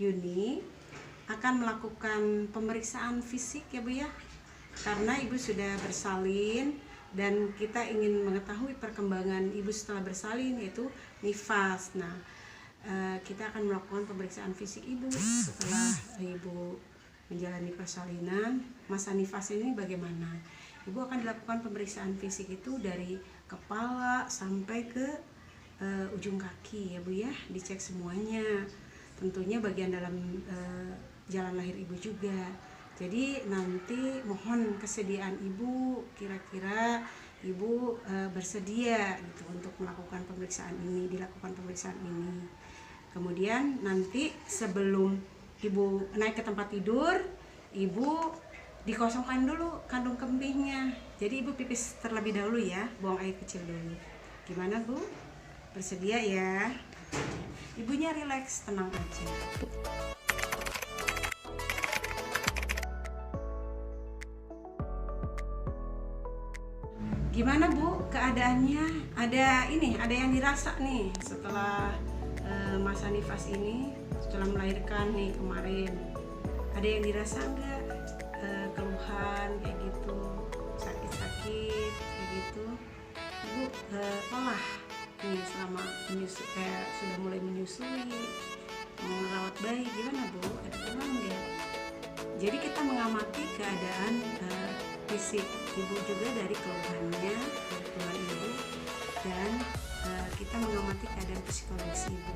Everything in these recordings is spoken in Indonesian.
Yuni akan melakukan pemeriksaan fisik ya Bu ya, karena Ibu sudah bersalin dan kita ingin mengetahui perkembangan Ibu setelah bersalin, yaitu nifas. Nah, kita akan melakukan pemeriksaan fisik Ibu setelah Ibu menjalani persalinan. Masa nifas ini bagaimana? Ibu akan dilakukan pemeriksaan fisik itu dari kepala sampai ke ujung kaki ya Bu ya, dicek semuanya, tentunya bagian dalam jalan lahir Ibu juga. Jadi nanti mohon kesediaan Ibu, kira-kira Ibu bersedia gitu untuk melakukan pemeriksaan ini, dilakukan pemeriksaan ini. Kemudian nanti sebelum Ibu naik ke tempat tidur, Ibu dikosongkan dulu kandung kemihnya. Jadi Ibu pipis terlebih dahulu ya, buang air kecil dulu. Gimana Bu? Bersedia ya? Ibunya rileks, tenang aja. Gimana Bu keadaannya? Ada yang dirasa nih setelah masa nifas ini, setelah melahirkan nih kemarin. Ada yang dirasa enggak keluhan kayak gitu, sakit-sakit kayak gitu? Ibu lelah nih selama sudah mulai menyusui, merawat bayi, gimana Bu? Ada keluhan enggak? Jadi kita mengamati keadaan fisik Ibu juga dari keluhannya, keluhan Ibu, dan kita mengamati keadaan psikologis Ibu.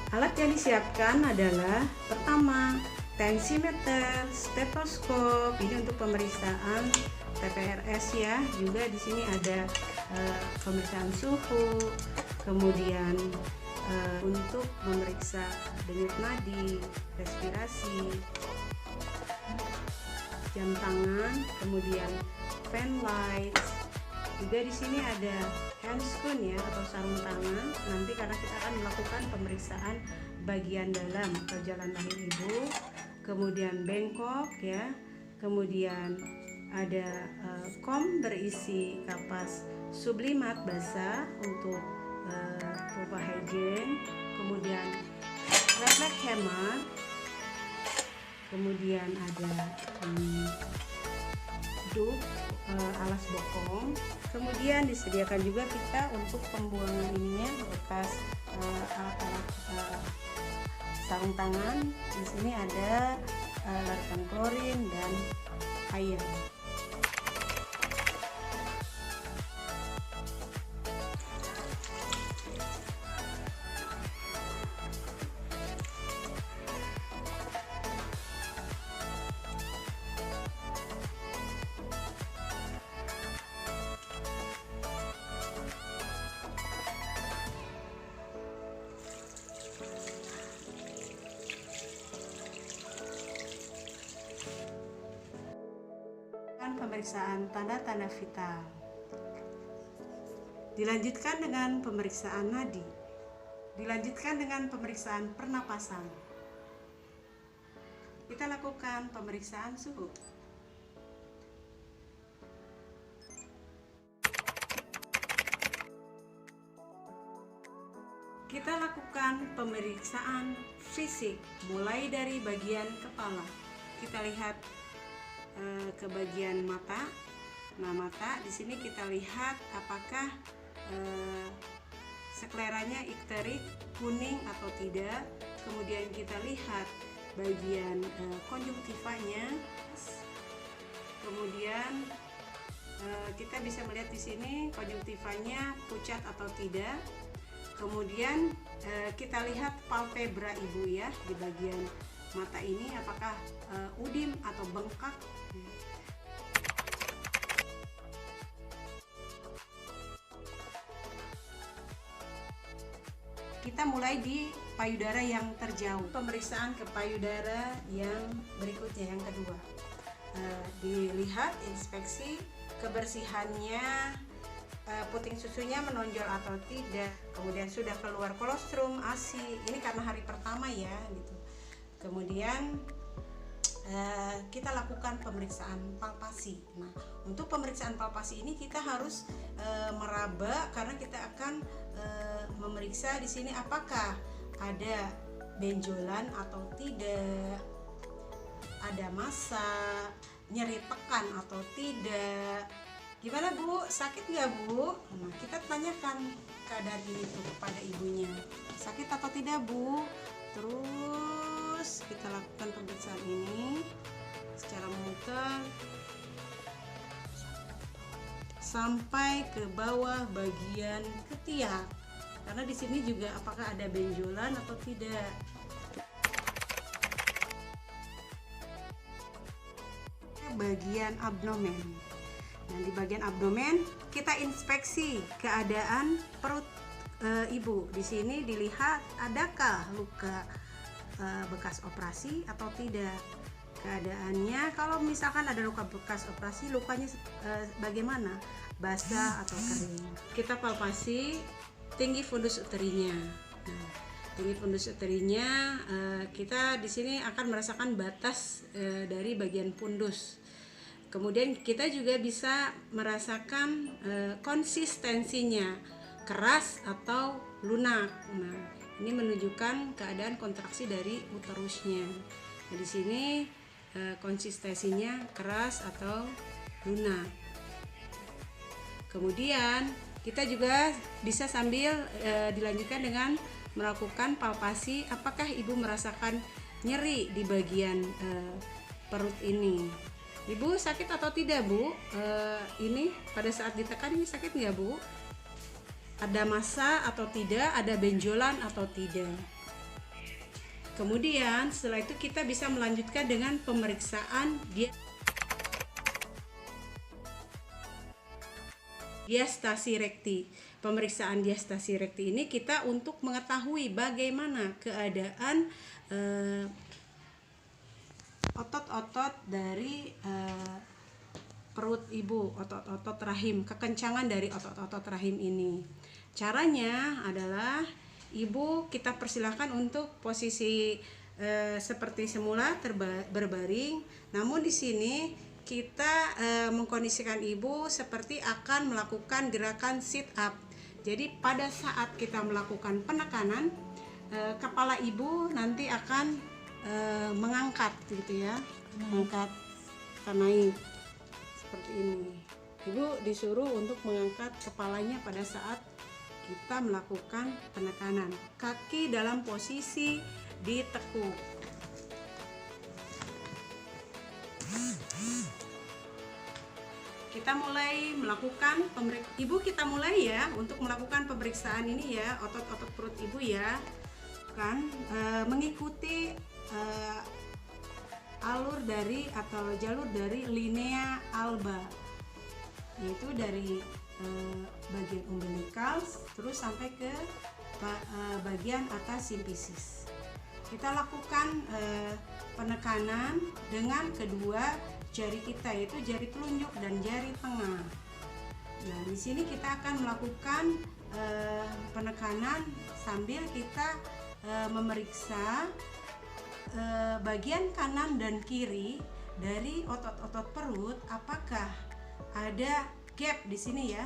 Alat yang disiapkan adalah pertama tensimeter, stetoskop, ini untuk pemeriksaan TPRS ya. Juga di sini ada pemeriksaan suhu, kemudian untuk memeriksa denyut nadi, respirasi, jam tangan, kemudian fan lights. Juga di sini ada handscoon ya, atau sarung tangan. Nanti karena kita akan melakukan pemeriksaan bagian dalam atau jalan lahir Ibu, kemudian bengkok ya, kemudian ada kom berisi kapas sublimat basah untuk vulva hygiene, kemudian refleks hammer, kemudian ada dup alas bokong, kemudian disediakan juga kita untuk pembuangan ininya bekas alat-alat sarung tangan. Di sini ada larutan klorin dan air. Pemeriksaan tanda-tanda vital. Dilanjutkan dengan pemeriksaan nadi. Dilanjutkan dengan pemeriksaan pernapasan. Kita lakukan pemeriksaan suhu. Kita lakukan pemeriksaan fisik mulai dari bagian kepala. Kita lihat ke bagian mata. Nah, mata di sini kita lihat apakah skleranya ikterik, kuning atau tidak. Kemudian kita lihat bagian konjungtivanya. Kemudian kita bisa melihat di sini konjungtivanya pucat atau tidak. Kemudian kita lihat palpebra Ibu ya, di bagian mata ini apakah udim atau bengkak. Kita mulai di payudara yang terjauh. Pemeriksaan ke payudara yang berikutnya, yang kedua. Dilihat inspeksi kebersihannya, puting susunya menonjol atau tidak. Kemudian sudah keluar kolostrum, ASI. Ini karena hari pertama ya gitu. Kemudian kita lakukan pemeriksaan palpasi. Nah, untuk pemeriksaan palpasi ini kita harus meraba karena kita akan memeriksa di sini apakah ada benjolan atau tidak, ada massa, nyeri tekan atau tidak. Gimana Bu, sakit nggak Bu? Nah, kita tanyakan keadaan ini tuh kepada ibunya, sakit atau tidak Bu? Terus kita lakukan pemeriksaan ini secara muter sampai ke bawah bagian ketiak, karena di sini juga apakah ada benjolan atau tidak. Bagian abdomen. Nah, di bagian abdomen kita inspeksi keadaan perut ibu. Di sini dilihat adakah luka bekas operasi atau tidak. Keadaannya kalau misalkan ada luka bekas operasi, lukanya bagaimana? Basah atau kering. Kita palpasi tinggi fundus uterinya. Nah, tinggi fundus uterinya kita di sini akan merasakan batas dari bagian fundus. Kemudian kita juga bisa merasakan konsistensinya, keras atau lunak. Nah, ini menunjukkan keadaan kontraksi dari uterusnya. Nah, di sini konsistensinya keras atau lunak. Kemudian kita juga bisa sambil dilanjutkan dengan melakukan palpasi apakah ibu merasakan nyeri di bagian perut ini. Ibu sakit atau tidak Bu? Ini pada saat ditekan ini sakit nggak Bu? Ada massa atau tidak? Ada benjolan atau tidak? Kemudian setelah itu kita bisa melanjutkan dengan pemeriksaan diastasi rekti. Pemeriksaan diastasi rekti ini kita untuk mengetahui bagaimana keadaan otot-otot dari perut ibu, otot-otot rahim, kekencangan dari otot-otot rahim ini. Caranya adalah ibu kita persilahkan untuk posisi seperti semula berbaring, namun di sini kita mengkondisikan ibu seperti akan melakukan gerakan sit up. Jadi pada saat kita melakukan penekanan, kepala ibu nanti akan mengangkat gitu ya, mengangkat ke naik seperti ini. Ibu disuruh untuk mengangkat kepalanya pada saat kita melakukan penekanan. Kaki dalam posisi ditekuk. Kita mulai melakukan ibu kita mulai ya untuk melakukan pemeriksaan ini ya, otot-otot perut ibu ya, kan mengikuti alur dari atau jalur dari linea alba, yaitu dari bagian umbilikal terus sampai ke bagian atas simfisis. Kita lakukan penekanan dengan kedua jari kita, yaitu jari telunjuk dan jari tengah. Nah, di sini kita akan melakukan penekanan sambil kita memeriksa bagian kanan dan kiri dari otot-otot perut, apakah ada gap di sini ya.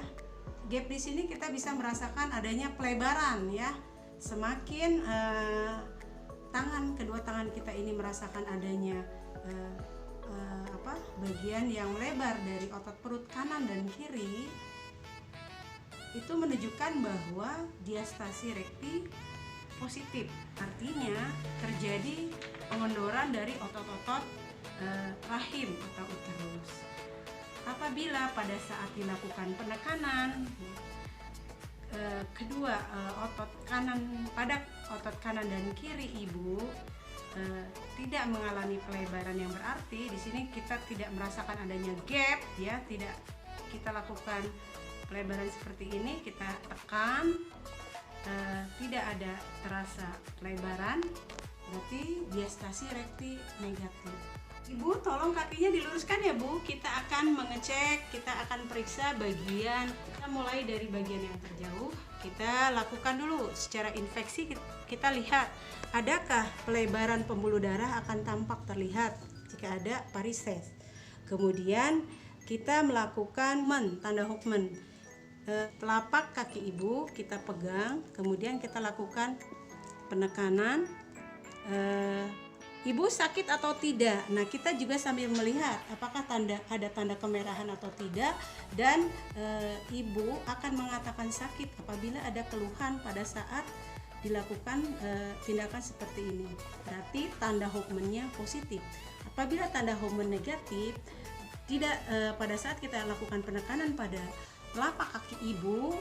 Gap di sini kita bisa merasakan adanya pelebaran ya. Semakin kedua tangan kita ini merasakan adanya bagian yang lebar dari otot perut kanan dan kiri, itu menunjukkan bahwa diastasi rekti positif, artinya terjadi pengendoran dari otot-otot rahim atau uterus. Apabila pada saat dilakukan penekanan kedua otot kanan pada otot kanan dan kiri ibu tidak mengalami pelebaran yang berarti, di sini kita tidak merasakan adanya gap ya, tidak kita lakukan pelebaran seperti ini, kita tekan tidak ada terasa pelebaran, berarti diastasi rekti negatif. Ibu tolong kakinya diluruskan ya Bu, kita akan mengecek, kita akan periksa bagian, kita mulai dari bagian yang terjauh, kita lakukan dulu secara infeksi, kita lihat adakah pelebaran pembuluh darah akan tampak terlihat. Jika keadaan varises. Kemudian kita melakukan tanda Hoffman. Telapak kaki ibu kita pegang, kemudian kita lakukan penekanan. Ibu sakit atau tidak? Nah, kita juga sambil melihat apakah ada tanda kemerahan atau tidak, dan ibu akan mengatakan sakit apabila ada keluhan pada saat dilakukan tindakan seperti ini. Berarti tanda Hoffman-nya positif. Apabila tanda Hoffman negatif, tidak pada saat kita lakukan penekanan pada telapak kaki ibu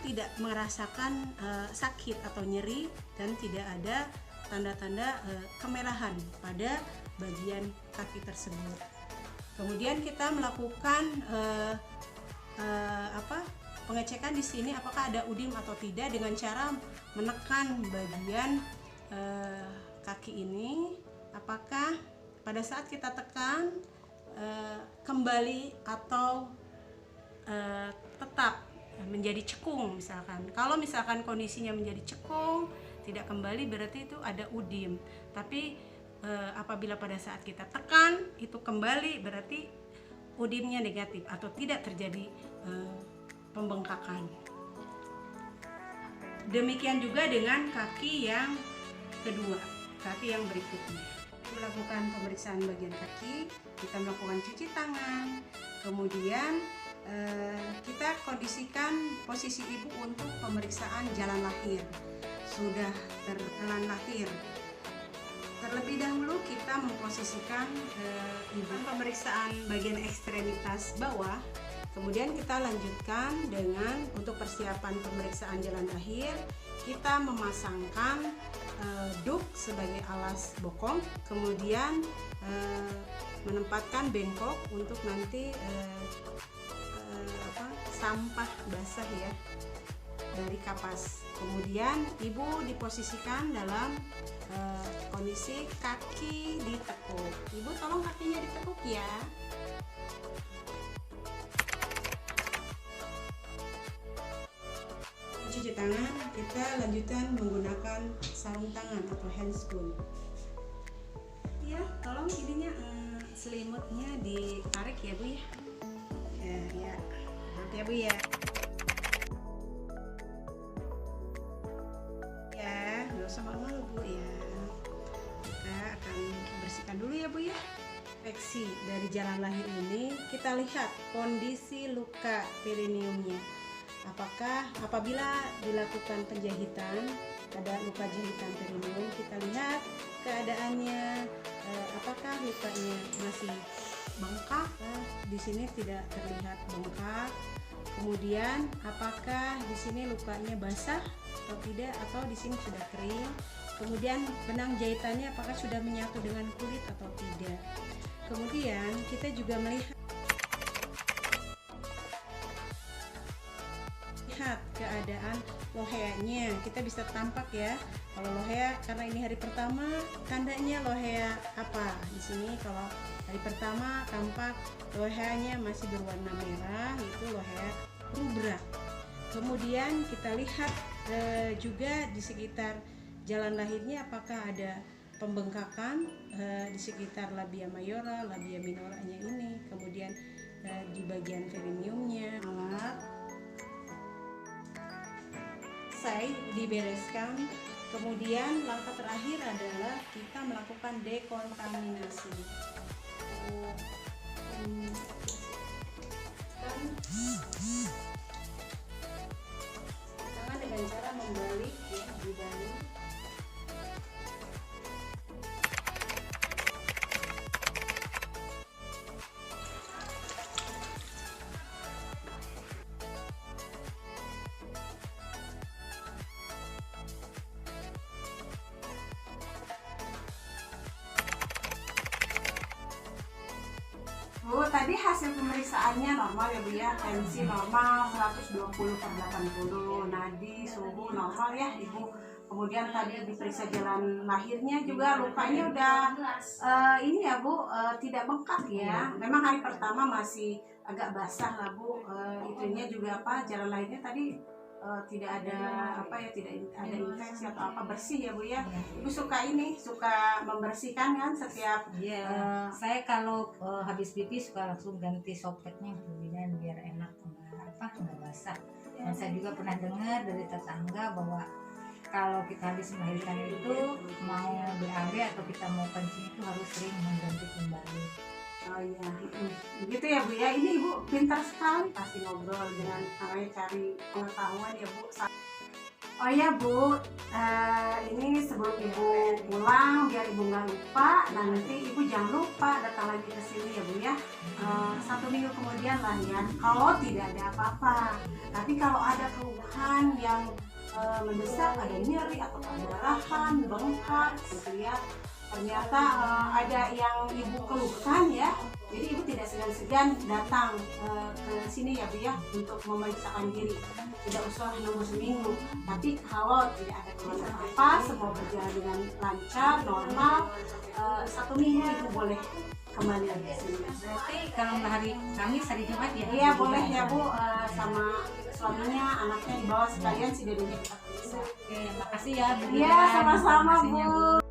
tidak merasakan sakit atau nyeri, dan tidak ada tanda-tanda kemerahan pada bagian kaki tersebut. Kemudian kita melakukan pengecekan di sini apakah ada udim atau tidak dengan cara menekan bagian kaki ini, apakah pada saat kita tekan kembali atau tetap menjadi cekung misalkan. Kalau misalkan kondisinya menjadi cekung, tidak kembali, berarti itu ada udim. Tapi apabila pada saat kita tekan itu kembali, berarti udimnya negatif atau tidak terjadi pembengkakan. Demikian juga dengan kaki yang kedua, kaki yang berikutnya. Melakukan pemeriksaan bagian kaki, kita melakukan cuci tangan, kemudian kita kondisikan posisi ibu untuk pemeriksaan jalan lahir. Sudah jalan lahir, terlebih dahulu kita memposisikan ibu pemeriksaan bagian ekstremitas bawah. Kemudian kita lanjutkan dengan untuk persiapan pemeriksaan jalan lahir, kita memasangkan duk sebagai alas bokong, kemudian menempatkan bengkok untuk nanti sampah basah ya dari kapas. Kemudian ibu diposisikan dalam kondisi kaki ditekuk. Ibu tolong kakinya ditekuk ya. Cuci tangan, kita lanjutkan menggunakan sarung tangan atau handscoon. Ya, tolong ininya selimutnya ditarik ya Bu ya. Ya, nanti ya Bu ya. Ya, nggak usah malu-malu Bu ya. Kita akan bersihkan dulu ya Bu ya. Infeksi dari jalan lahir ini, kita lihat kondisi luka perineumnya. Apakah apabila dilakukan penjahitan, ada luka jahitan perineum, kita lihat keadaannya, apakah lukanya masih bengkak. Di sini tidak terlihat bengkak. Kemudian apakah di sini lukanya basah atau tidak, atau di sini sudah kering. Kemudian benang jahitannya apakah sudah menyatu dengan kulit atau tidak. Kemudian kita juga melihat keadaan loheanya. Kita bisa tampak ya, kalau lohea, karena ini hari pertama, tandanya lohea apa di sini. Kalau hari pertama tampak loheanya masih berwarna merah, itu lohea rubra. Kemudian kita lihat juga di sekitar jalan lahirnya apakah ada pembengkakan di sekitar labia mayora, labia minoranya ini. Kemudian di bagian perineumnya alat dibereskan. Kemudian langkah terakhir adalah kita melakukan dekontaminasi. Tangan dengan cara membalik ya, dibalik. Bu, tadi hasil pemeriksaannya normal ya Bu ya, tensi normal 120/80, nadi, suhu normal ya Ibu. Kemudian tadi diperiksa jalan lahirnya juga lukanya udah ini ya Bu, tidak bengkak ya. Memang hari pertama masih agak basah lah Bu, itunya juga apa, jalan lahirnya tadi tidak ada apa ya, tidak ada infeksi atau apa, bersih ya Bu ya. Ibu suka suka membersihkan kan setiap saya kalau habis pipi suka langsung ganti softteknya kemudian biar enak, nggak basah. Dan saya juga pernah dengar dari tetangga bahwa kalau kita habis melahirkan itu mau BAB atau kita mau kencing itu harus sering mengganti kembali. Oh iya, begitu ya Bu ya. Ini Ibu pintar sekali pasti ngobrol dengan namanya cari pengetahuan ya Bu. Oh ya Bu, ini sebelum Ibu pulang biar Ibu nggak lupa, nanti Ibu jangan lupa datang lagi ke sini ya Bu ya. 1 minggu kemudian lah ya, kalau tidak ada apa-apa. Tapi kalau ada keluhan yang mendesak, ada nyeri atau pendarahan, bengkak gitu ya, ternyata ada yang Ibu keluhkan ya, jadi Ibu tidak segan-segan datang ke sini ya Bu ya, untuk memeriksakan diri. Tidak usah nunggu seminggu, tapi kalau tidak ada keluhan apa-apa, semua berjalan dengan lancar, normal, 1 minggu Ibu boleh kembali lagi ke sini. Berarti kalau hari Kamis, hari Jumat ya? Iya boleh ya Bu, sama suaminya, anaknya dibawa sekalian, si dedenya kita periksa. Oke, makasih ya Bu. Iya sama-sama Bu.